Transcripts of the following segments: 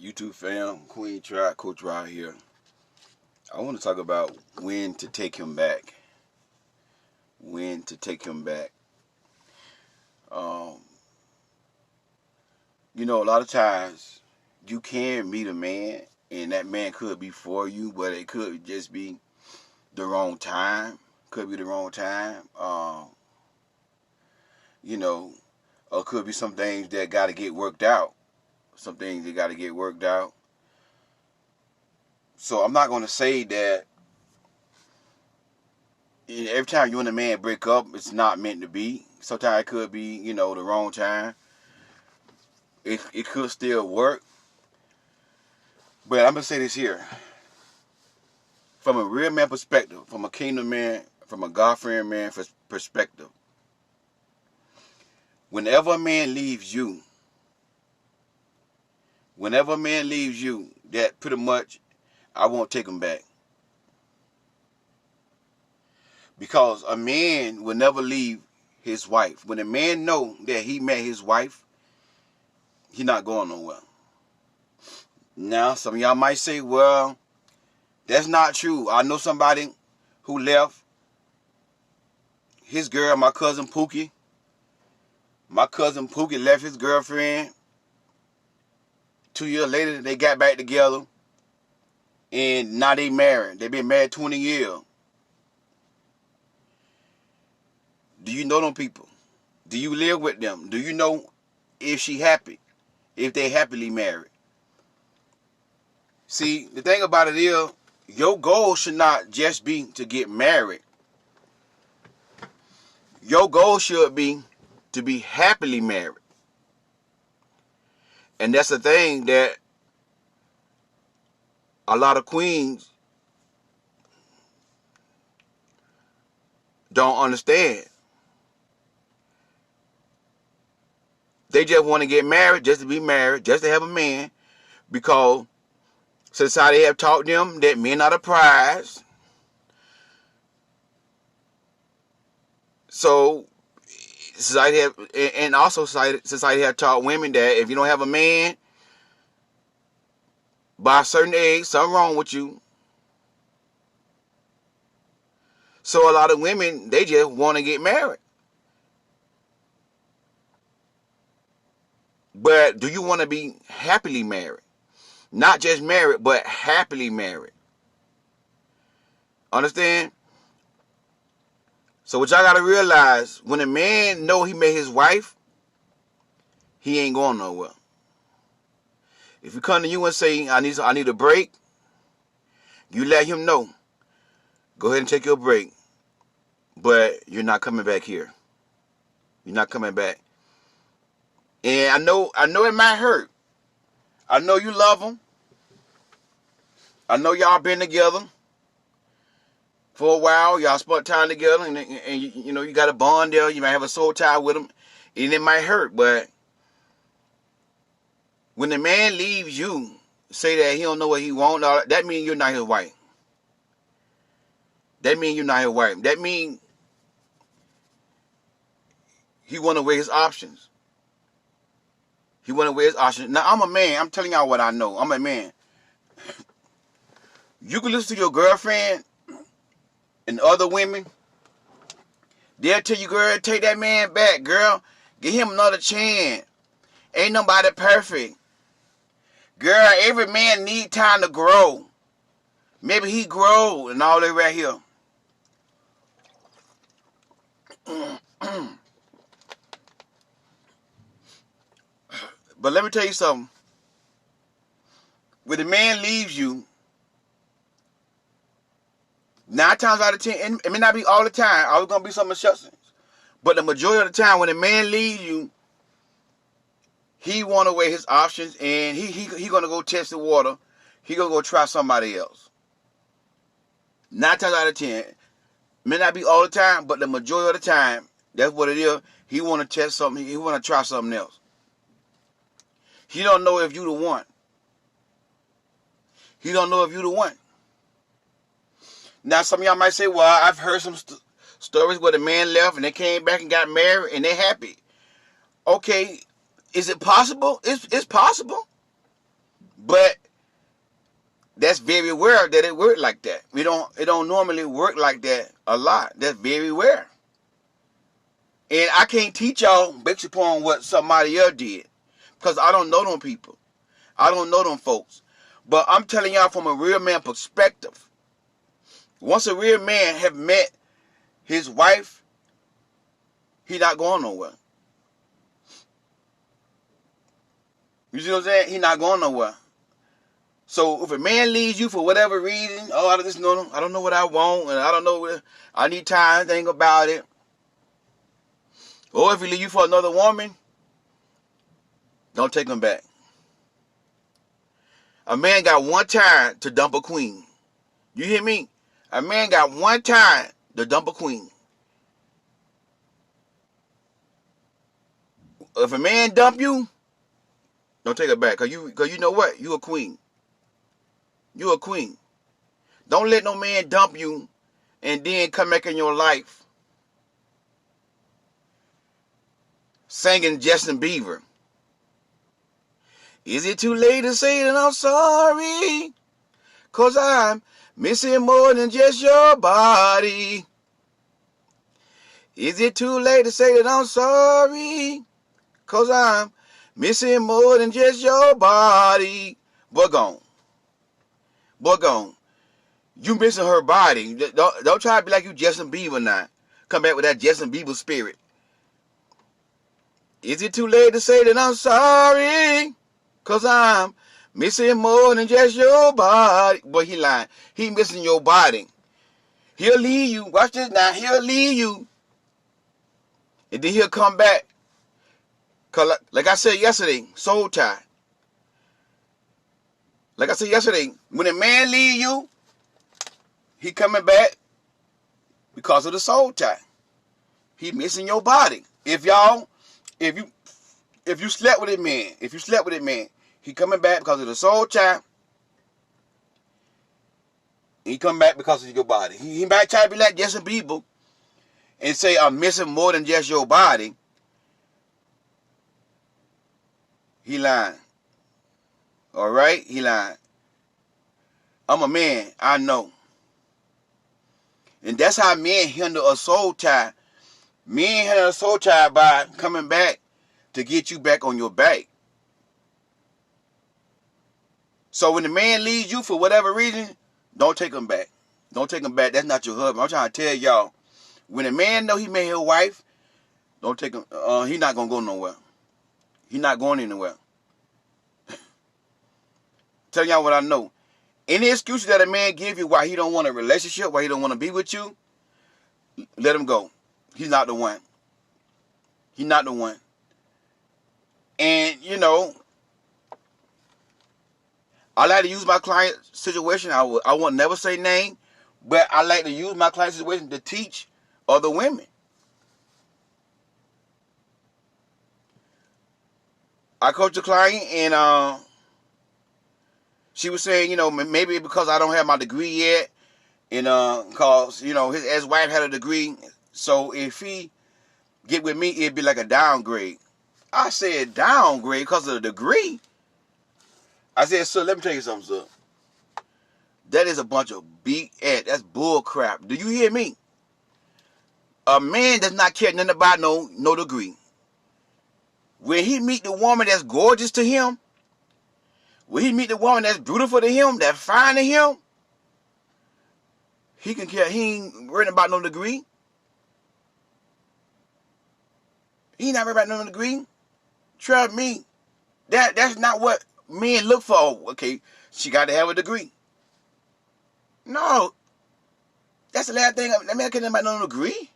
YouTube fam, Queen Tribe, Coach Rod here. I want to talk about when to take him back. When to take him back. Um, a lot of times you can meet a man and that man could be for you, but it could just be the wrong time. Could be the wrong time. Or could be some things that got to get worked out. Some things that got to get worked out. So I'm not going to say that every time you and a man break up, it's not meant to be. Sometimes it could be, the wrong time. It could still work. But I'm going to say this here. From a real man perspective, from a kingdom man, from a God-fearing man perspective, whenever a man leaves you, that pretty much I won't take him back. Because a man will never leave his wife. When a man know that he met his wife, he not going nowhere. Now, some of y'all might say, well, that's not true. I know somebody who left his girl, my cousin Pookie. My cousin Pookie left his girlfriend. 2 years later, they got back together. And now they married. They've been married 20 years. Do you know them people? Do you live with them? Do you know if she happy? If they happily married? See, the thing about it is, your goal should not just be to get married. Your goal should be to be happily married. And that's the thing that a lot of queens don't understand. They just want to get married just to be married, just to have a man, because society have taught them that men are the prize. So society have taught women that if you don't have a man by a certain age, something wrong with you. So a lot of women, they just want to get married. But do you want to be happily married? Not just married, but happily married. Understand? So what y'all got to realize, when a man know he met his wife, he ain't going nowhere. If he come to you and say, I need a break, you let him know. Go ahead and take your break. But you're not coming back here. You're not coming back. And I know it might hurt. I know you love him. I know y'all been together for a while. Y'all spent time together, and you got a bond there. You might have a soul tie with him, and it might hurt. But when the man leaves you, say that he don't know what he want, that means you're not his wife. That means you're not his wife. That means he want to weigh his options. He want to weigh his options. Now, I'm a man. I'm telling y'all what I know. I'm a man. You can listen to your girlfriend and other women. They'll tell you, girl, take that man back, girl. Give him another chance. Ain't nobody perfect. Girl, every man need time to grow. Maybe he grow and all that right here. But let me tell you something. When the man leaves you, 9 times out of 10, and it may not be all the time, always gonna be some exceptions, but the majority of the time, when a man leaves you, he want to weigh his options, and he gonna go test the water. He gonna go try somebody else. 9 times out of 10, may not be all the time, but the majority of the time, that's what it is. He want to test something. He want to try something else. He don't know if you the one. He don't know if you the one. Now, some of y'all might say, well, I've heard some stories where the man left and they came back and got married and they're happy. Okay, is it possible? It's possible. But that's very rare that it work like that. It don't normally work like that a lot. That's very rare. And I can't teach y'all based upon what somebody else did. Because I don't know them people. I don't know them folks. But I'm telling y'all from a real man perspective. Once a real man have met his wife, he not going nowhere. You see what I'm saying? He not going nowhere. So if a man leaves you for whatever reason, I don't know what I want, and I don't know what I need time to think about it. Or if he leave you for another woman, don't take him back. A man got one time to dump a queen. You hear me? A man got one time to dump a queen. If a man dump you, don't take it back. Cause you know what? You a queen. You a queen. Don't let no man dump you and then come back in your life singing Justin Bieber. Is it too late to say that I'm sorry? Cause I'm missing more than just your body. Is it too late to say that I'm sorry? Cause I'm missing more than just your body. Boy, gone. Boy, gone. You missing her body. Don't try to be like you Justin Bieber now. Come back with that Justin Bieber spirit. Is it too late to say that I'm sorry? Cause I'm missing more than just your body. Boy, he lying. He missing your body. He'll leave you. Watch this now. He'll leave you. And then he'll come back. Cause like I said yesterday, soul tie. Like I said yesterday, when a man leave you, he coming back because of the soul tie. He missing your body. If you slept with a man, he coming back because of the soul tie. He come back because of your body. He might try to be like Justin Bieber and say, I'm missing more than just your body. He lying. Alright? He lying. I'm a man. I know. And that's how men handle a soul tie. Men handle a soul tie by coming back to get you back on your back. So when the man leaves you for whatever reason, don't take him back. Don't take him back. That's not your husband. I'm trying to tell y'all. When a man know he made his wife, don't take him. He not gonna go nowhere. He not going anywhere. Tell y'all what I know. Any excuses that a man give you why he don't want a relationship, why he don't want to be with you, let him go. He's not the one. He's not the one. And, I like to use my client situation. I won't never say name, but I like to use my client situation to teach other women. I coached a client and she was saying, maybe because I don't have my degree yet, and cause his ex-wife had a degree, so if he get with me, it'd be like a downgrade. I said downgrade because of the degree. I said, sir, let me tell you something, sir. That is a bunch of BS. That's bull crap. Do you hear me? A man does not care nothing about no degree. When he meet the woman that's gorgeous to him, when he meet the woman that's beautiful to him, that's fine to him, he can care. He ain't worried about no degree. He not worried about no degree. Trust me. That's not what men look for. Okay, she got to have a degree. No. That's the last thing. That man can't have no degree.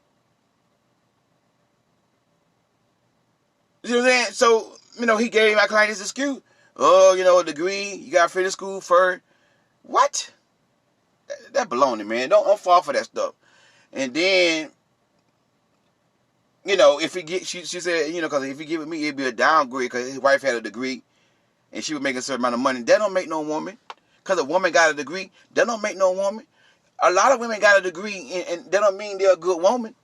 You know what I'm saying? So, he gave my client this excuse. Oh, a degree. You got to finish school first. What? That baloney, man. Don't fall for that stuff. And then, if he get, she said, because if he get with me, it'd be a downgrade because his wife had a degree and she would make a certain amount of money. That don't make no woman. Because a woman got a degree, that don't make no woman. A lot of women got a degree and that don't mean they're a good woman.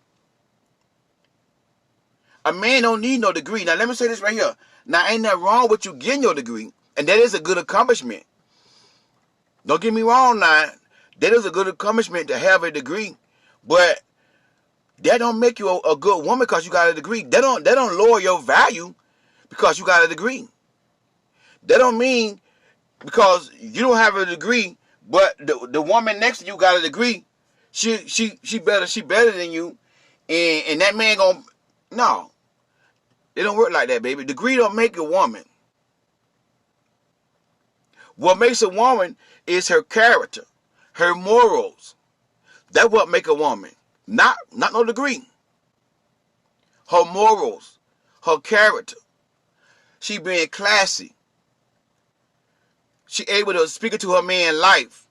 A man don't need no degree. Now, let me say this right here. Now, ain't nothing wrong with you getting your degree. And that is a good accomplishment. Don't get me wrong now. That is a good accomplishment to have a degree. But that don't make you a good woman because you got a degree. That don't lower your value because you got a degree. That don't mean because you don't have a degree, but the woman next to you got a degree, she better than you, and that man gonna, no. It don't work like that, baby. Degree don't make a woman. What makes a woman is her character, her morals. That's what make a woman. Not no degree. Her morals, her character. She being classy. She able to speak into her man life.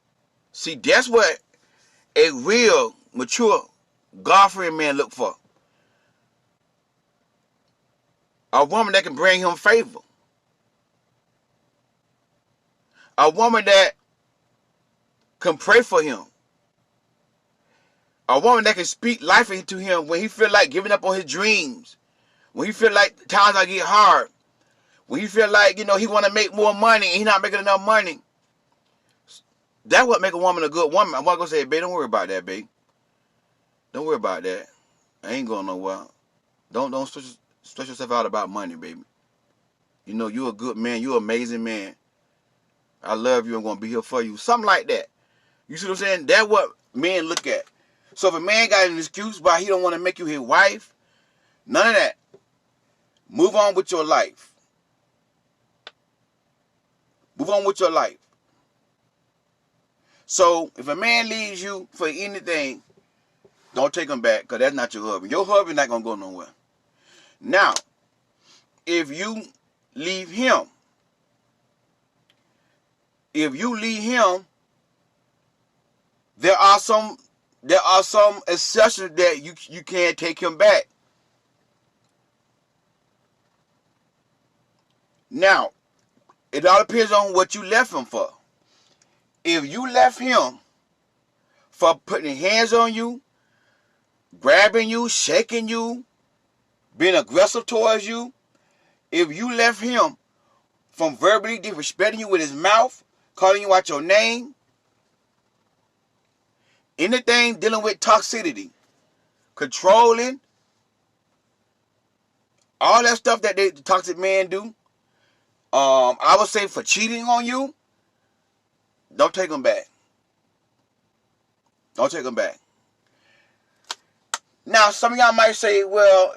See, that's what a real, mature, God-fearing man look for. A woman that can bring him favor. A woman that can pray for him. A woman that can speak life into him when he feel like giving up on his dreams. When he feel like times I get hard. When he feel like, he want to make more money and he not making enough money. That's what make a woman a good woman. I'm not going to say, babe, don't worry about that, babe. Don't worry about that. I ain't going nowhere. Don't stress yourself out about money, baby. You're a good man. You're an amazing man. I love you. I'm going to be here for you. Something like that. You see what I'm saying? That's what men look at. So if a man got an excuse why he don't want to make you his wife, none of that. Move on with your life. Move on with your life. So if a man leaves you for anything, don't take him back because that's not your husband. Your husband not going to go nowhere. Now, if you leave him, there are some exceptions that you can't take him back. Now, it all depends on what you left him for. If you left him for putting hands on you, grabbing you, shaking you, being aggressive towards you, if you left him from verbally disrespecting you with his mouth, calling you out your name, anything dealing with toxicity, controlling, all that stuff that the toxic men do, I would say for cheating on you, don't take them back. Don't take them back. Now, some of y'all might say, well,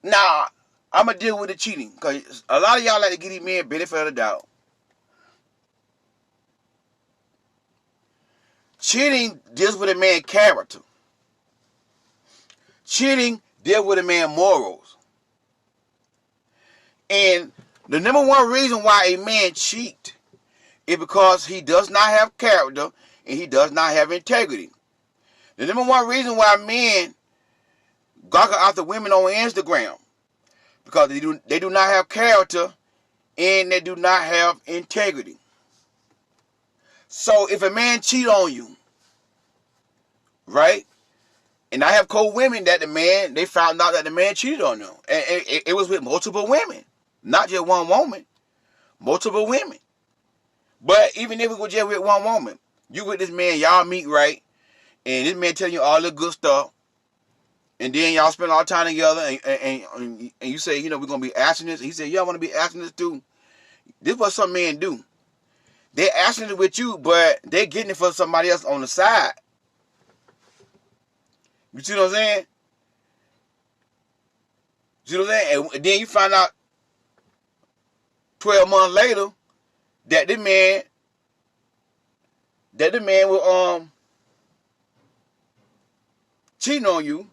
I'm going to deal with the cheating. Because a lot of y'all like to give these men benefit of the doubt. Cheating deals with a man's character. Cheating deals with a man's morals. And the number one reason why a man cheats is because he does not have character and he does not have integrity. The number one reason why men gawk after women on Instagram because they do not have character and they do not have integrity. So if a man cheat on you, right? And I have co-women that they found out that the man cheated on them. And it was with multiple women. Not just one woman. Multiple women. But even if it was just with one woman, you with this man, y'all meet right, and this man telling you all the good stuff, and then y'all spend all the time together, and you say, we're going to be abstinent. He said, yeah, I want to be abstinent too. This is what some men do. They're abstinent with you, but they're getting it for somebody else on the side. You see what I'm saying? See what I'm saying? And then you find out 12 months later that the man was cheating on you.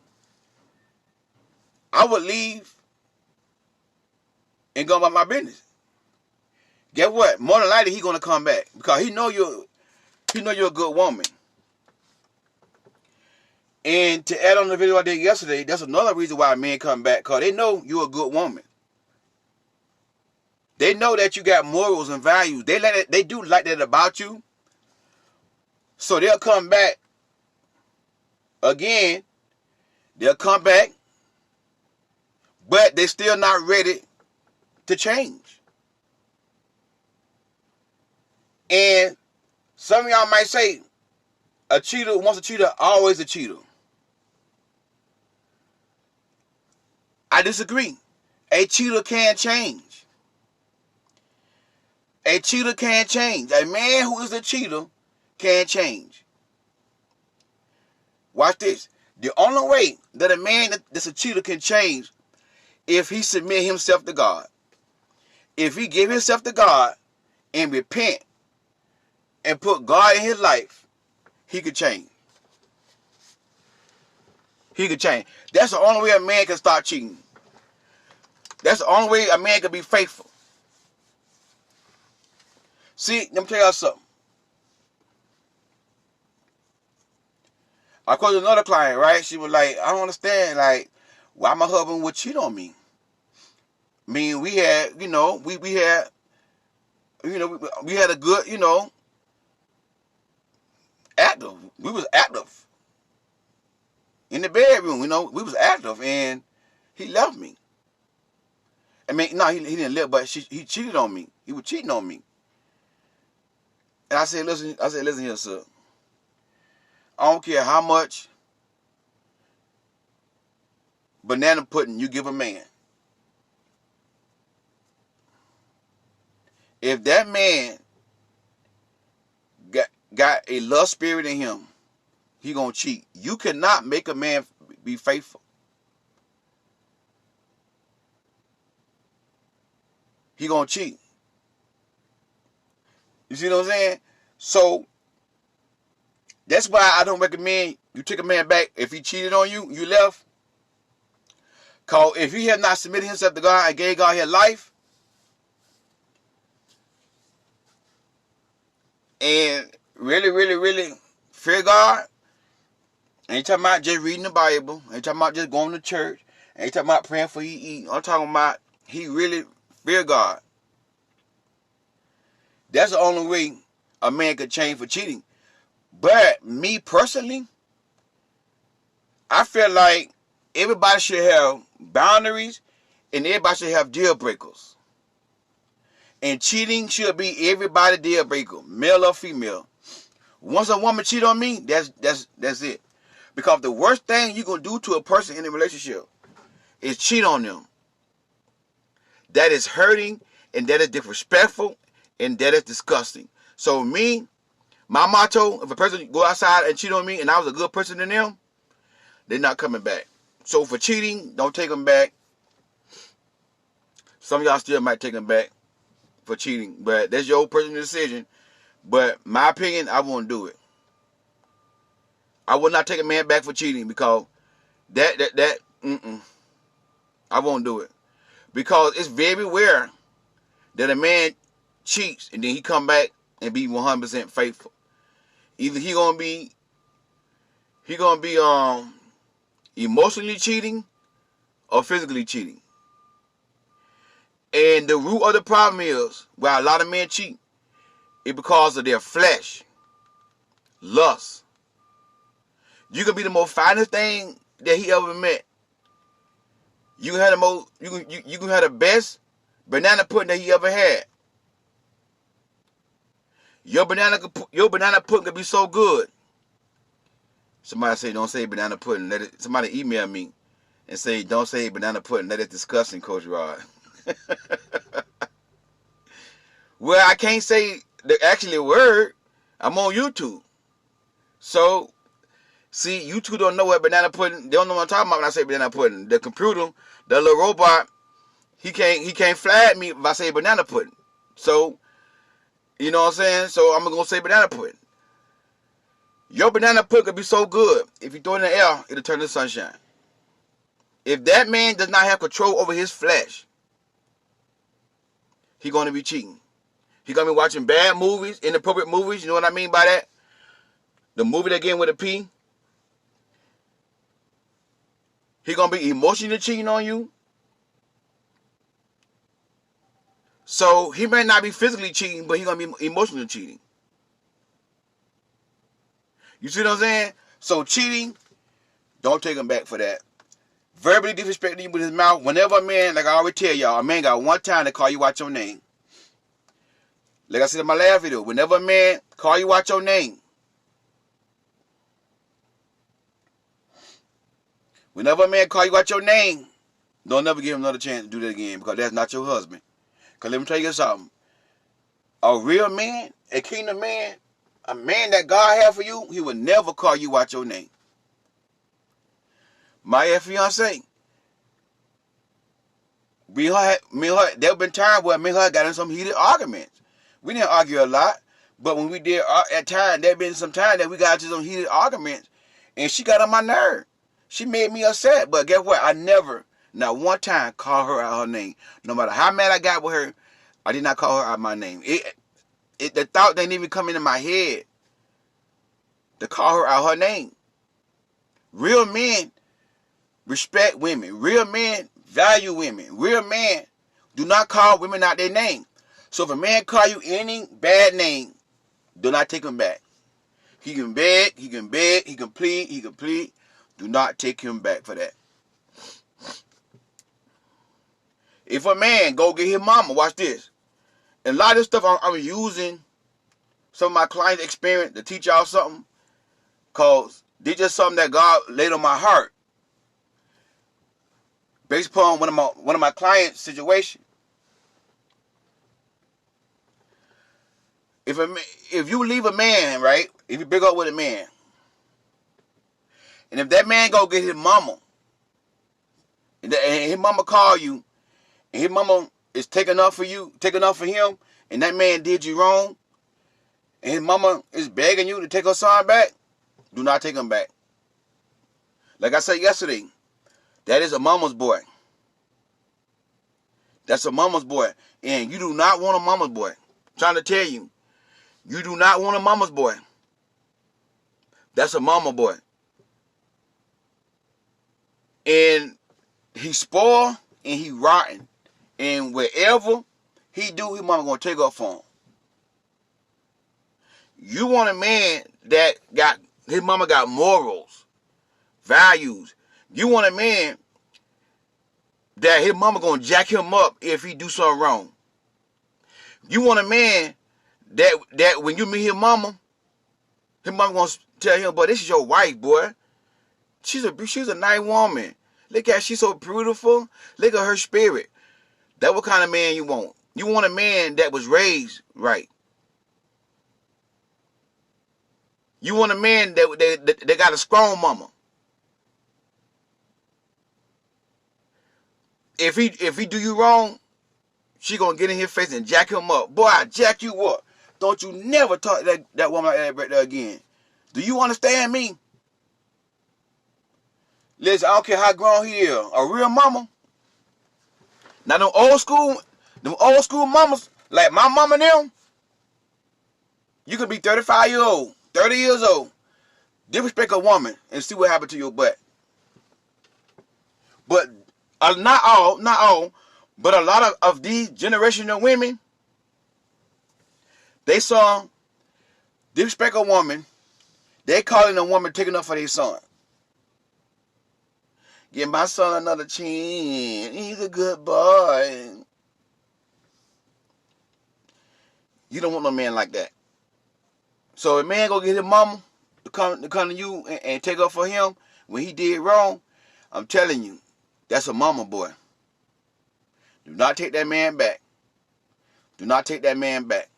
I would leave and go about my business. Guess what? More than likely, he's gonna come back because he know you're a good woman. And to add on the video I did yesterday, that's another reason why men come back, because they know you're a good woman. They know that you got morals and values. They do like that about you. So they'll come back again. They'll come back, but they're still not ready to change. And some of y'all might say, a cheater, once a cheater, always a cheater. I disagree. A cheater can change. A cheater can change. A man who is a cheater can change. Watch this. The only way that a man that's a cheater can change if he submit himself to God. If he give himself to God and repent and put God in his life, he could change. He could change. That's the only way a man can start cheating. That's the only way a man can be faithful. See, let me tell y'all something. I called another client, right? She was like, I don't understand, like, why my husband would cheat on me. I mean, we had, we had, we had a good, active. We was active in the bedroom, we was active, and he left me. I mean, no, he didn't live, but he cheated on me. He was cheating on me. And I said, listen here, sir. I don't care how much banana pudding you give a man. If that man got a lust spirit in him, he gonna cheat. You cannot make a man be faithful. He gonna cheat. You see what I'm saying? So that's why I don't recommend you take a man back if he cheated on you, you left. Cause if he had not submitted himself to God and gave God his life, and really, really, really fear God, ain't talking about just reading the Bible, ain't talking about just going to church, ain't talking about praying for you eat. I'm talking about he really fear God. That's the only way a man could change for cheating. But me personally, I feel like everybody should have boundaries and everybody should have deal breakers. And cheating should be everybody's deal breaker, male or female. Once a woman cheat on me, that's it. Because the worst thing you gonna do to a person in a relationship is cheat on them. That is hurting, and that is disrespectful, and that is disgusting. So me, my motto, if a person go outside and cheat on me and I was a good person to them, they're not coming back. So for cheating, don't take them back. Some of y'all still might take them back for cheating, but that's your personal decision. But my opinion, I won't do it. I will not take a man back for cheating because I won't do it. Because it's very rare that a man cheats and then he come back and be 100% faithful. Either he gonna be emotionally cheating or physically cheating. And the root of the problem is why a lot of men cheat is because of their flesh, lust. You can be the most finest thing that he ever met. You can have the most, you can have the best banana pudding that he ever had. Your banana pudding could be so good. Somebody say, don't say banana pudding. Somebody email me and say, don't say banana pudding. That is disgusting, Coach Rod. Well, I can't say the actual word. I'm on YouTube. So, see, YouTube don't know what banana pudding, they don't know what I'm talking about when I say banana pudding. The computer, the little robot, he can't flag me if I say banana pudding. So, you know what I'm saying? So I'm going to say banana pudding. Your banana pudding could be so good. If you throw it in the air, it'll turn to sunshine. If that man does not have control over his flesh, he's going to be cheating. He's going to be watching bad movies, inappropriate movies. You know what I mean by that? The movie that begins with a P. He's going to be emotionally cheating on you. So he may not be physically cheating, but he's going to be emotionally cheating. You see what I'm saying? So cheating, don't take him back for that. Verbally disrespecting you with his mouth. Whenever a man, like I already tell y'all, a man got one time to call you out your name. Like I said in my last video, whenever a man call you out your name, whenever a man call you out your name, don't never give him another chance to do that again, because that's not your husband. Because let me tell you something. A real man, a kingdom man, a man that God has for you, he will never call you out your name. My ex-fiance, me and her, there have been times where me and her got in some heated arguments. We didn't argue a lot, but when we did at times, there have been some time that we got into some heated arguments, and she got on my nerve. She made me upset, but guess what? I never, not one time, call her out her name. No matter how mad I got with her, I did not call her out my name. The thought didn't even come into my head to call her out her name. Real men respect women. Real men value women. Real men do not call women out their name. So if a man call you any bad name, do not take him back. He can beg, he can plead, he can plead. Do not take him back for that. If a man go get his mama, watch this. And a lot of this stuff I'm using some of my clients' experience to teach y'all something, because this just something that God laid on my heart based upon one of my clients' situation. If you leave a man, right? If you break up with a man, and if that man go get his mama, and his mama call you, and his mama is taking up for him, and that man did you wrong, and his mama is begging you to take her son back, do not take him back. Like I said yesterday, that is a mama's boy. That's a mama's boy. And you do not want a mama's boy. I'm trying to tell you, you do not want a mama's boy. That's a mama boy. And he spoiled and he rotten. And wherever he do, his mama gonna take up for him. You want a man that his mama got morals, values. You want a man that his mama gonna jack him up if he do something wrong. You want a man that when you meet his mama gonna tell him, "But this is your wife, boy. She's a nice woman. Look at her, she's so beautiful. Look at her spirit." That's what kind of man you want. You want a man that was raised right. You want a man that got a strong mama. If he do you wrong, she gonna get in his face and jack him up. Boy, I jack you up. Don't you never talk to that woman like that right there again. Do you understand me? Listen, I don't care how grown he is. A real mama. Now them old school mamas, like my mama and them, you could be 35 years old, 30 years old, disrespect a woman and see what happened to your butt. But not all, but a lot of these generational women, they saw disrespect a woman, they calling a woman taking up for their son. Give my son another chance. He's a good boy. You don't want no man like that. So a man go get his mama to come to you and take up for him when he did wrong, I'm telling you, that's a mama boy. Do not take that man back. Do not take that man back.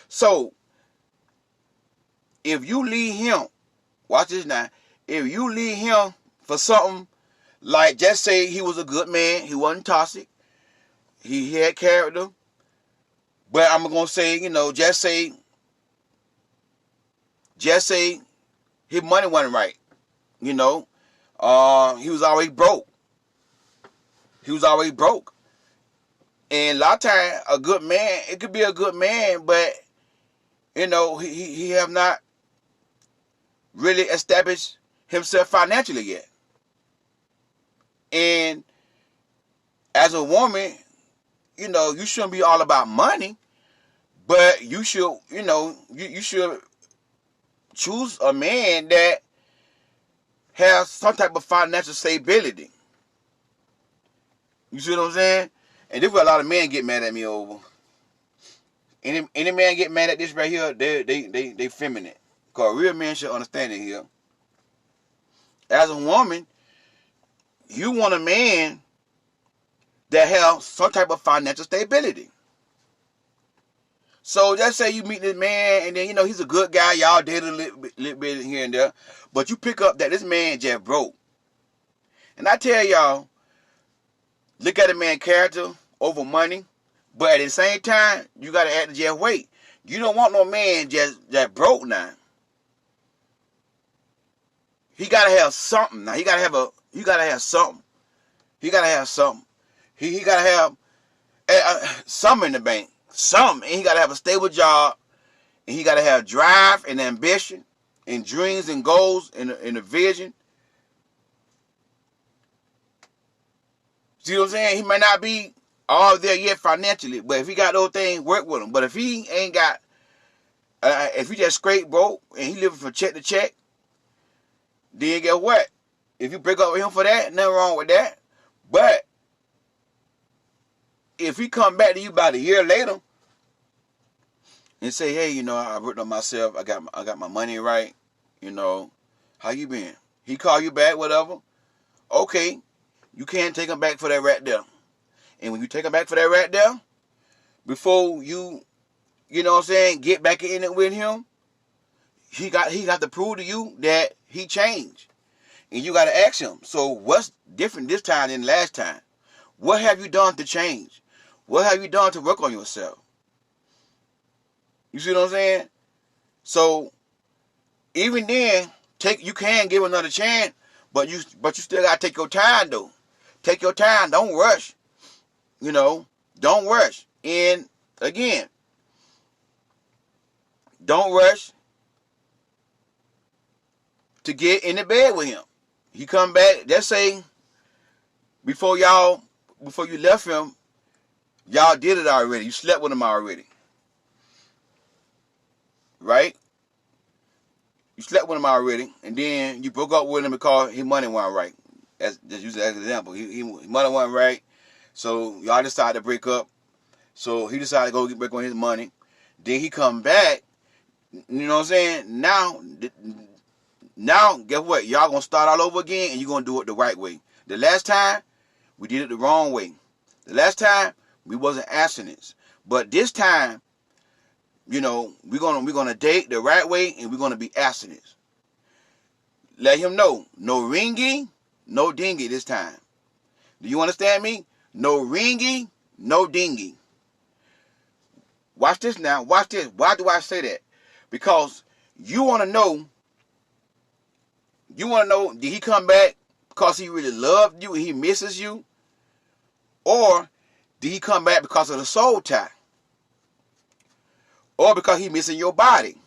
So, if you leave him, watch this now, if you leave him for something like, just say he was a good man, he wasn't toxic, he had character, but I'm going to say, just say his money wasn't right, he was always broke. And a lot of times, a good man, it could be a good man, but, he have not really established himself financially yet. And as a woman, you shouldn't be all about money, but you should, you should choose a man that has some type of financial stability. You see what I'm saying? And this is what a lot of men get mad at me over. Any man get mad at this right here, they feminine. Cause real men should understand it here. As a woman, you want a man that have some type of financial stability. So just say you meet this man and then he's a good guy, y'all date a little bit here and there, but you pick up that this man just broke. And I tell y'all, look at a man's character over money, but at the same time, you gotta act to just wait. You don't want no man just broke now. He gotta have something now. He gotta have something. He gotta have something. He gotta have something in the bank. Something. And he gotta have a stable job. And he gotta have drive and ambition and dreams and goals and a vision. See what I'm saying? He might not be all there yet financially, but if he got those things, work with him. But if he ain't got, if he just straight broke and he living from check to check, then guess what? If you break up with him for that, nothing wrong with that. But if he come back to you about a year later and say, hey, I worked on myself, I got my money right, how you been? He call you back, whatever. Okay, you can't take him back for that right there. And when you take him back for that right there, before you know what I'm saying, get back in it with him, he got to prove to you that he changed. And you got to ask him, so what's different this time than last time? What have you done to change? What have you done to work on yourself? You see what I'm saying? So even then, you can give another chance, but you still got to take your time though. Take your time. Don't rush. Don't rush. And again, don't rush to get in the bed with him. He come back, let's say, before you left him, y'all did it already. You slept with him already. Right? You slept with him already, and then you broke up with him because his money wasn't right. Just use that as an example. His money wasn't right, so y'all decided to break up. So he decided to go get back on his money. Then he come back. You know what I'm saying? Now, guess what? Y'all gonna start all over again, and you're gonna do it the right way. The last time, we did it the wrong way. The last time, we wasn't abstinence. But this time, we're gonna date the right way, and we're gonna be abstinence. Let him know, no ringing, no dingy this time. Do you understand me? No ringing, no dingy. Watch this now. Watch this. Why do I say that? Because you want to know, did he come back because he really loved you and he misses you? Or did he come back because of the soul tie? Or because he missing your body?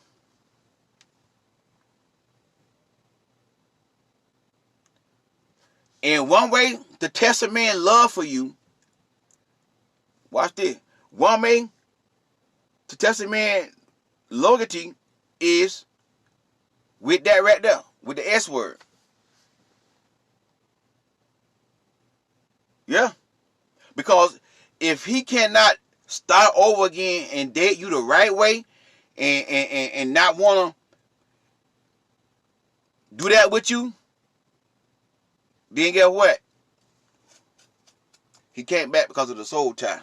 And one way to test a man's love for you, watch this. One way to test a man's loyalty is with that right there, with the S word. Yeah. Because if he cannot start over again and date you the right way and not want to do that with you, then guess what? He came back because of the soul tie.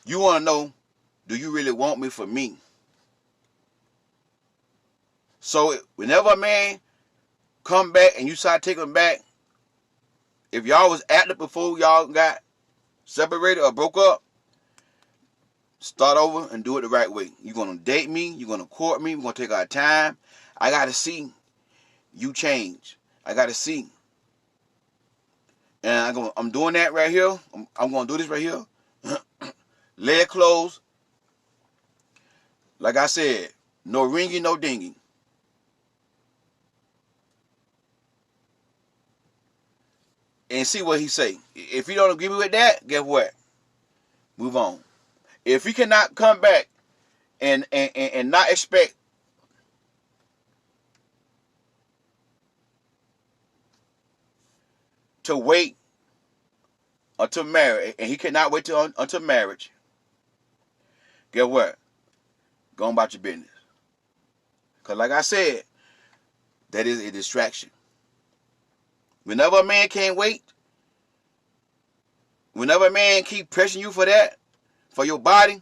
You want to know, do you really want me for me? So whenever a man come back and you start taking him back, if y'all was active before y'all got separated or broke up, start over and do it the right way. You're going to date me. You're going to court me. We're going to take our time. I got to see you change. I got to see. And I'm doing that right here. I'm going to do this right here. Leg closed. Like I said, no ringing, no dinging. And see what he say. If he don't agree with that, guess what? Move on. If he cannot come back and not expect to wait until marriage, and he cannot wait until marriage, guess what? Go on about your business. Because like I said, that is a distraction. Whenever a man can't wait, whenever a man keep pressing you for that, for your body,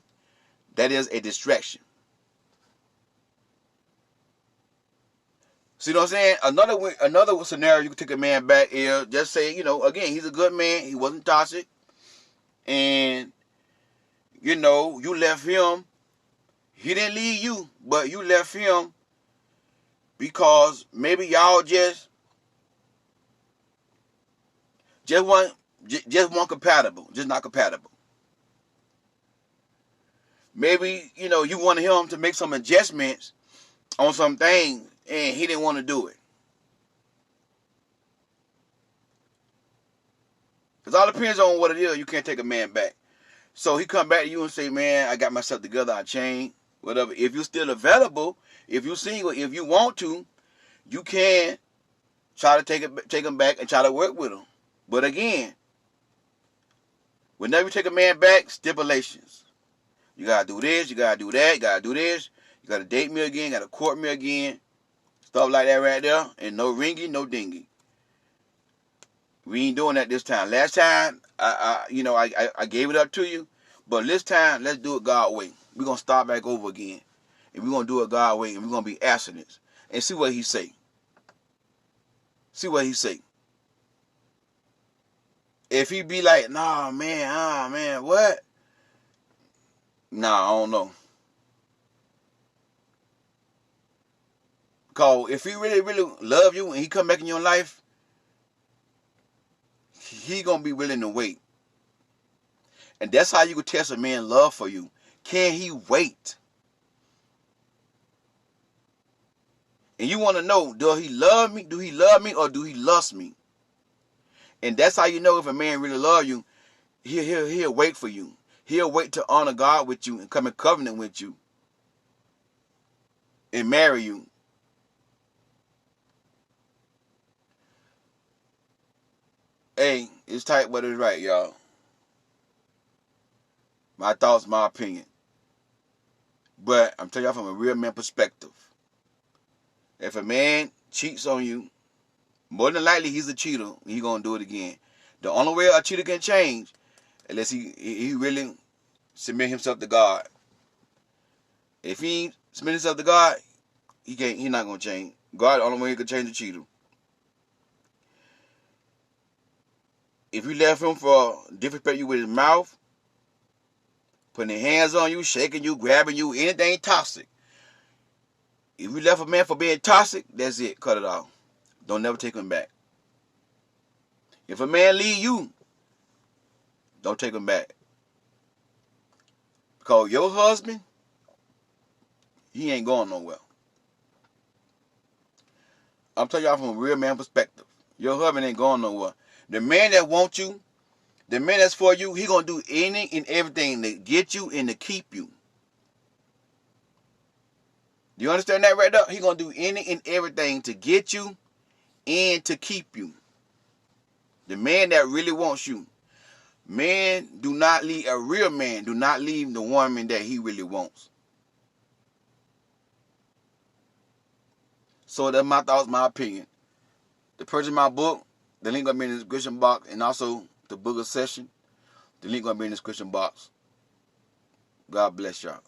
that is a distraction. See what I'm saying? Another scenario you can take a man back is just say, again, he's a good man. He wasn't toxic. And, you left him. He didn't leave you, but you left him because maybe y'all just weren't compatible. Just not compatible. Maybe, you wanted him to make some adjustments on some things, and he didn't want to do it. Because all depends on what it is. You can't take a man back. So he come back to you and say, man, I got myself together. I changed. Whatever. If you're still available, if you're single, if you want to, you can try to take him back and try to work with him. But again, whenever you take a man back, stipulations. You got to do this. You got to do that. You got to do this. You got to date me again. You got to court me again. Stuff like that right there. And no ringy, no dingy. We ain't doing that this time. Last time, I gave it up to you. But this time, let's do it God's way. We're going to start back over again. And we're going to do it God's way. And we're going to be abstinence. And see what he say. See what he say. If he be like, nah, man, what? Nah, I don't know. Because if he really, really love you and he come back in your life, he going to be willing to wait. And that's how you can test a man's love for you. Can he wait? And you want to know, does he love me? Do he love me or do he lust me? And that's how you know if a man really love you. He'll wait for you. He'll wait to honor God with you and come in covenant with you. And marry you. Hey, it's tight but it's right, y'all. My thoughts, my opinion. But I'm telling y'all from a real man perspective. If a man cheats on you, more than likely he's a cheater. He's going to do it again. The only way a cheater can change, unless he really submit himself to God. If he submit himself to God, he's not going to change. God, the only way he can change the cheater. If you left him for disrespect you with his mouth, putting his hands on you, shaking you, grabbing you, anything toxic. If you left a man for being toxic, that's it. Cut it off. Don't never take him back. If a man leave you, don't take him back. Because your husband, he ain't going nowhere. I'm telling y'all from a real man perspective. Your husband ain't going nowhere. The man that wants you, the man that's for you, he going to do anything and everything to get you and to keep you. Do you understand that right there? He going to do anything and everything to get you and to keep you. The man that really wants you. Man do not leave, a real man do not leave the woman that he really wants. So that's my thoughts, my opinion. To purchase my book, the link going to be in the description box, and also the book of session, the link going to be in the description box. God bless y'all.